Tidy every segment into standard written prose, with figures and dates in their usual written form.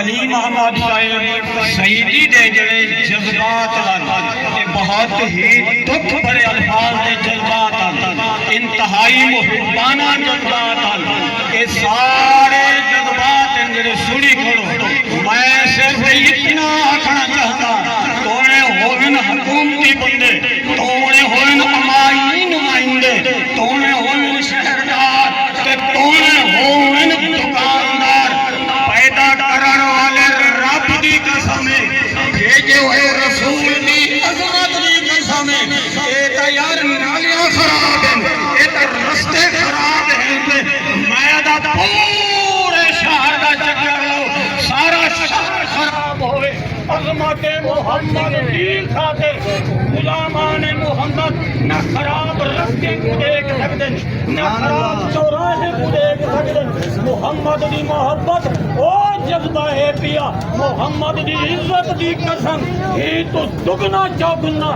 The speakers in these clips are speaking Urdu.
علی محمد صاحب سیدی دے جڑے جذبات یہ بہت ہی دکھ بڑے الفاظ دے جذبات انتہائی محبانہ جذبات یہ سارے جذبات جڑے سنی کرو میں صرف اتنا آکھنا چاہتا توڑے ہوئن حکومتی بندے توڑے ہوئن امائی نمائندے توڑے ہوئن شہردار توڑے ہوئن دکاندار پیدا کرن والے رب دی قسم بھیجے ہوئے رسول دی عظمت دی قسم اے تا یار نالیاں خراب ہیں اے تا رستے خراب ہیں میں دا پورے شہر دا چکر لو سارا شہر خراب ہوئے عظمت محمد دی خاطر غلامان محمد نہ خراب رستے کو دیکھ سکتے نہ خراب چوراہے کو دیکھ سکتے محمد دی محبت او جذبہ ہے پیا محمد دی عزت دی قسم ہی تو دگنا چوگنا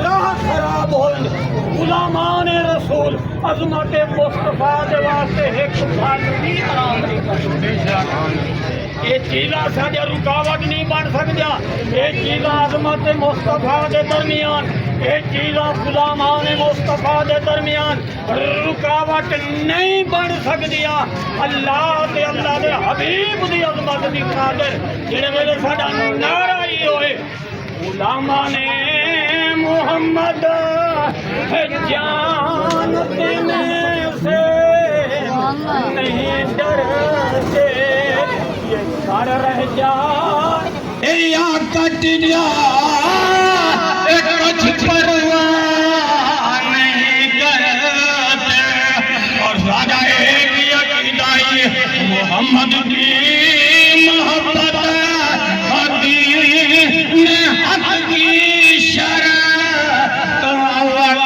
راہ خراب ہوئے غلامان رسول عظمت مصطفیٰ دے واسطے ایک فاطمی آرام دی قسم یہ چیزاں ساڑھے رکاوٹ نہیں بن سکتا یہ چیزاں عظمت مصطفیٰ دے درمیان یہ چیزاں غلامان مصطفیٰ دے درمیان رکاوٹ نہیں بن سکتیا اللہ دے حبیب دی عظمت دی خاطر جڑے ویلے ساڈا نعرہ ہی ہوئے غلامان محمد جان دینے سے نہیں ڈرتے گھر رہ جا یا کٹ جا کچھ پرواہ نہیں کرتے اور سادہ ایک عقیدہ محمد کی محبت دین حق کی شرط اول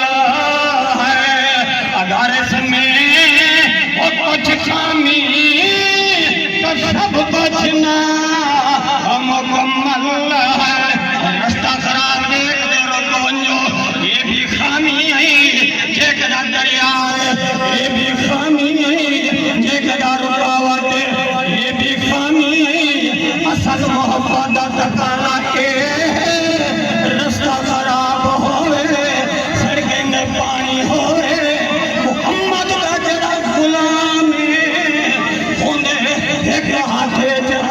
ہے اگر اس میں کچھ خامی سب بچنا مکمل ہے رستہ خراب دیکھ دے رکونجو یہ بھی خامی ہے جیکدہ دریا یہ بھی خامی ہے جیکدہ رکاوٹ یہ بھی خامی ہے اصل محبت تکانا کے رستہ خراب ہوئے سڑکیں میں پانی ہوئے محمد کا جڑا غلام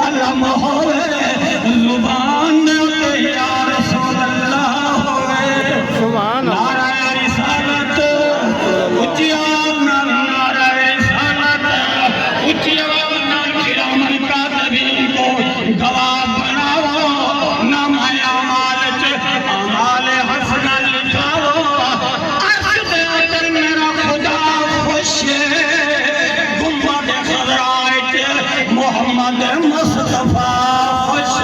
علم ہوئے زبان یا رسول اللہ ہوئے نعرہ رسالت اچھی آمنا نعرہ رسالت اچھی آمنا کرامن کاتبین کو گواہ بناو نام اعمال اعمال حسنہ لکھاو عرش دے اندر میرا خدا خوش گنبد خضرائے محمد مصطفیٰ خوش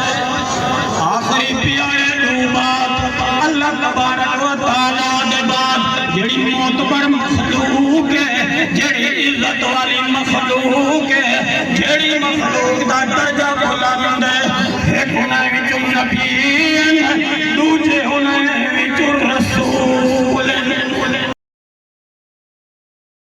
آخری پیارے بات اللہ تبارک و تعالیٰ دے بات جڑی معتبر مخلوق ہے جڑی عزت والی مخلوق ہے جڑی مخلوق دا درجہ بلند ہے ایک نبی نبی